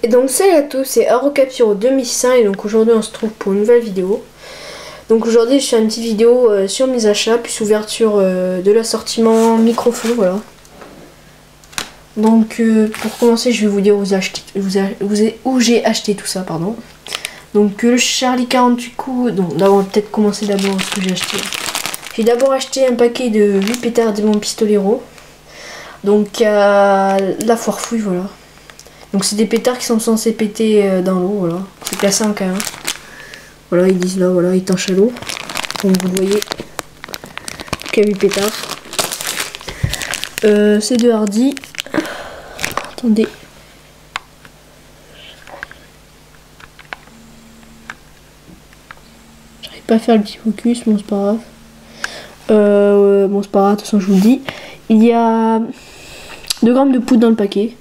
Et donc salut à tous, c'est Arocapiro 2005 et donc aujourd'hui on se trouve pour une nouvelle vidéo. Donc aujourd'hui je fais une petite vidéo sur mes achats, puis ouverture de l'assortiment micro-feu, voilà. Donc pour commencer je vais vous dire où j'ai acheté tout ça, pardon. Donc le Charlie 48 coups, donc d'abord on va peut-être commencer d'abord ce que j'ai acheté. J'ai d'abord acheté un paquet de 8 pétards Démon Pistolero. Donc à la foire fouille, voilà. Donc c'est des pétards qui sont censés péter dans l'eau, voilà. C'est classé en K1. Voilà, ils disent là, voilà, étanche à l'eau. Comme vous le voyez. K8 pétards. C'est de Hardy. Attendez. J'arrive pas à faire le petit focus, bon c'est pas grave. Bon c'est pas grave, de toute façon je vous le dis. Il y a 2 grammes de poudre dans le paquet.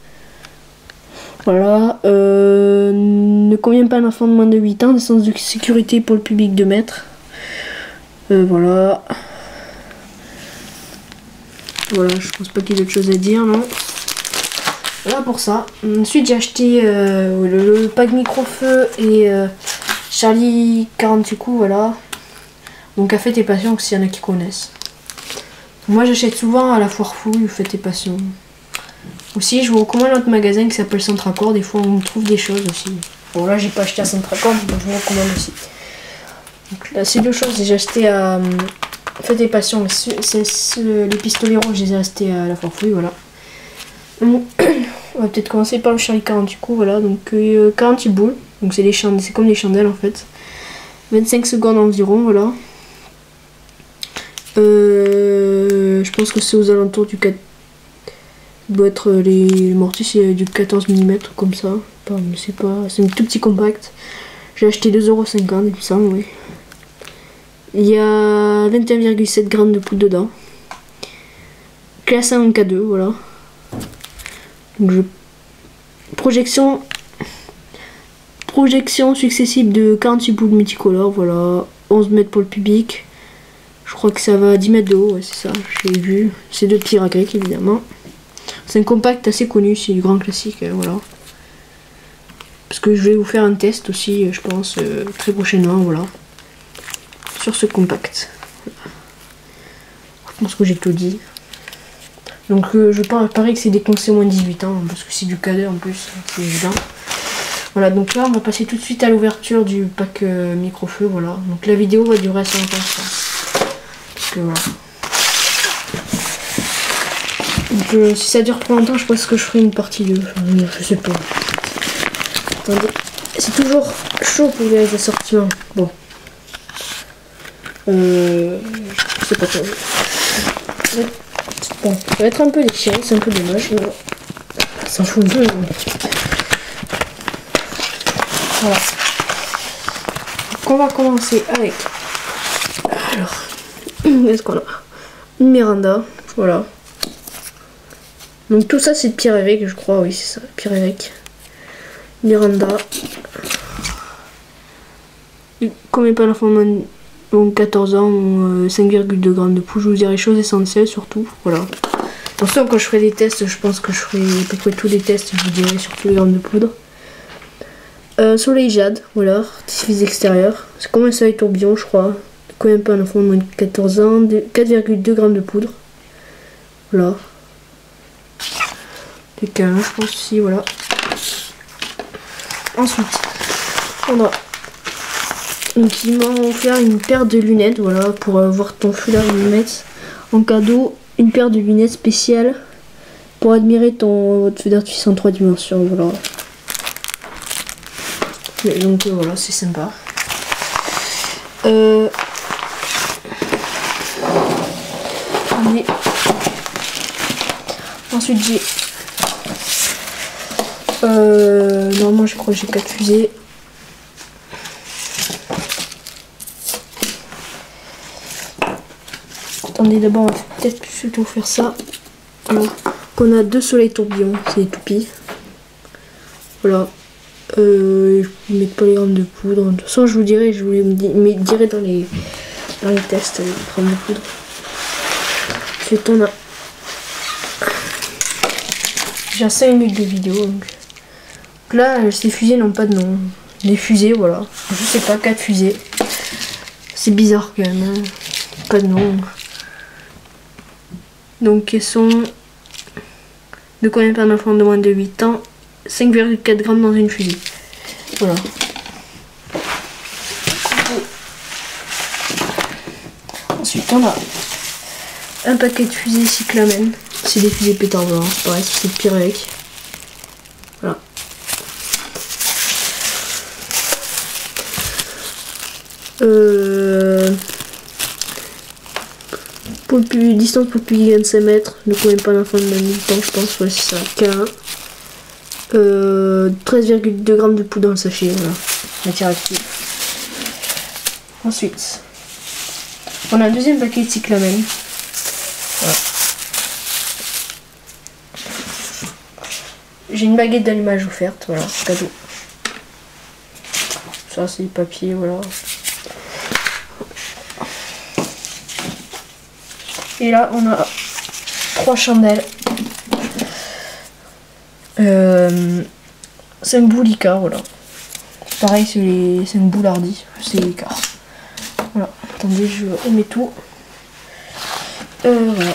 Voilà, ne convient pas à un enfant de moins de 8 ans, distance de sécurité pour le public 2 mètres. Voilà. Voilà, je pense pas qu'il y ait d'autre chose à dire, non. Voilà pour ça. Ensuite j'ai acheté le pack micro-feu et Charlie 48 coups, voilà. Donc à Fête et Passion, s'il y en a qui connaissent. Moi j'achète souvent à la foire fouille ou Fête et Passion. Aussi, je vous recommande notre magasin qui s'appelle Centraccord. Des fois, on trouve des choses aussi. Bon, là, j'ai pas acheté à Centraccord, donc je vous recommande aussi. Donc là, c'est 2 choses. J'ai acheté à Fête et Passion. Les pistoleros, je les ai achetés à la foire fouille, voilà. On va peut-être commencer par le Charlie 48 coups, voilà. Donc 48 boules. Donc c'est comme des chandelles en fait. 25 secondes environ, voilà. Je pense que c'est aux alentours du 4. Doit être les mortiers, c'est du 14 mm comme ça. C'est un tout petit compact. J'ai acheté 2,50 €, il me semble, oui. Il y a 21,7 g de poudre dedans. Classé en K2, voilà. Donc projection successive de 48 boules multicolores, voilà. 11 mètres pour le public. Je crois que ça va à 10 mètres de haut, ouais, c'est ça, j'ai vu. C'est 2 petits raclettes évidemment. C'est un compact assez connu, c'est du grand classique, voilà. Parce que je vais vous faire un test aussi, je pense, très prochainement, voilà. Sur ce compact. Je pense que j'ai tout dit. Donc je parie que c'est déconcé moins de 18 ans, parce que c'est du K2 en plus, c'est évident. Voilà, donc là on va passer tout de suite à l'ouverture du pack micro-feu, voilà. Donc la vidéo va durer assez longtemps, je pense. Parce que voilà. Donc si ça dure trop longtemps, je pense que je ferai une partie 2. Je sais pas. Attendez. C'est toujours chaud pour les assortiments. Bon. Je sais pas trop. Bon, ça va être un peu déchiré, c'est un peu dommage. Mais ça s'en fout un peu. Voilà. Donc on va commencer avec. Alors. Qu'est-ce qu'on a? Une Miranda. Voilà. Donc tout ça c'est de Pierre-Évêque, je crois, oui c'est ça, Pierre-Évêque. Miranda. Comme pas l'enfant de 14 ans, 5,2 g de poudre, je vous dirai les choses essentielles surtout, voilà. Attention, quand je ferai des tests, je pense que je ferai à peu près tous les tests, je vous dirai surtout les grammes de poudre. Soleil Jade, voilà, artifice extérieur. C'est comme un soleil tourbillon, je crois. Quand pas un enfant de moins de 14 ans, 4,2 g de poudre. Voilà. K1, je pense aussi, voilà. Ensuite, on a. Donc, ils m'ont offert une paire de lunettes, voilà, pour voir ton foulard de lunettes. En cadeau, une paire de lunettes spéciales pour admirer votre feu d'artifice en 3 dimensions, voilà. Et donc, voilà, c'est sympa. Ensuite, j'ai. Normalement je crois que j'ai 4 fusées. Attendez, d'abord on va peut-être plutôt faire ça. Alors, on a 2 soleils tourbillons, c'est des toupies. Voilà. Je ne mets pas les grammes de poudre. De toute façon je vous dirai, dirai dans les tests les grammes de poudre. Ensuite on a déjà 5 minutes de vidéo, donc Donc là, ces fusées n'ont pas de nom. Les fusées, voilà. Je sais pas, 4 fusées. C'est bizarre quand même. Hein. Pas de nom. Donc elles sont de combien par un enfant de moins de 8 ans. 5,4 grammes dans une fusée. Voilà. Ensuite on a un paquet de fusées cyclamen. C'est des fusées pétards, voilà. C'est pareil, c'est le pire avec. Voilà. Pour le plus distance pour le plus 25 mètres, ne combien pas d'enfant de 8 ans, je pense, ouais c'est ça, K1. 13,2 grammes de poudre dans le sachet, voilà, matière active. Ensuite, on a un deuxième paquet de cyclamen. Voilà. J'ai une baguette d'allumage offerte, voilà, cadeau. Ça c'est du papier, voilà. Et là on a 3 chandelles. 5 boules Icar, voilà. Pareil c'est les 5 boules Hardy, c'est Icar. Voilà, attendez, je remets tout. Voilà.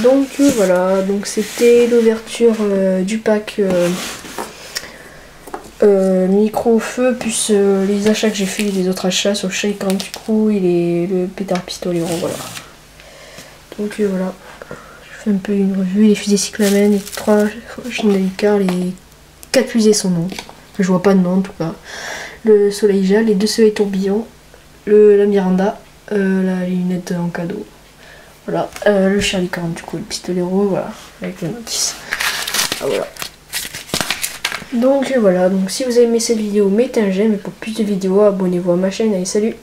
Donc voilà, donc c'était l'ouverture du pack micro-feu, plus les achats que j'ai fait, les autres achats sur le Charlie 48 Crew et le pétard pistolero, voilà. Donc voilà, je fais un peu une revue, les fusées cyclamen, les 3 chandelles Icar, les 4 fusées sans nom, je vois pas de nom en tout cas. Le soleil gel, les 2 soleils tourbillons, la Miranda, la lunette en cadeau. Voilà, le Charlie 40 du coup, le pistolero, voilà, avec la notice. Ah, voilà. Donc voilà, donc si vous avez aimé cette vidéo, mettez un j'aime et pour plus de vidéos, abonnez-vous à ma chaîne. Allez, salut!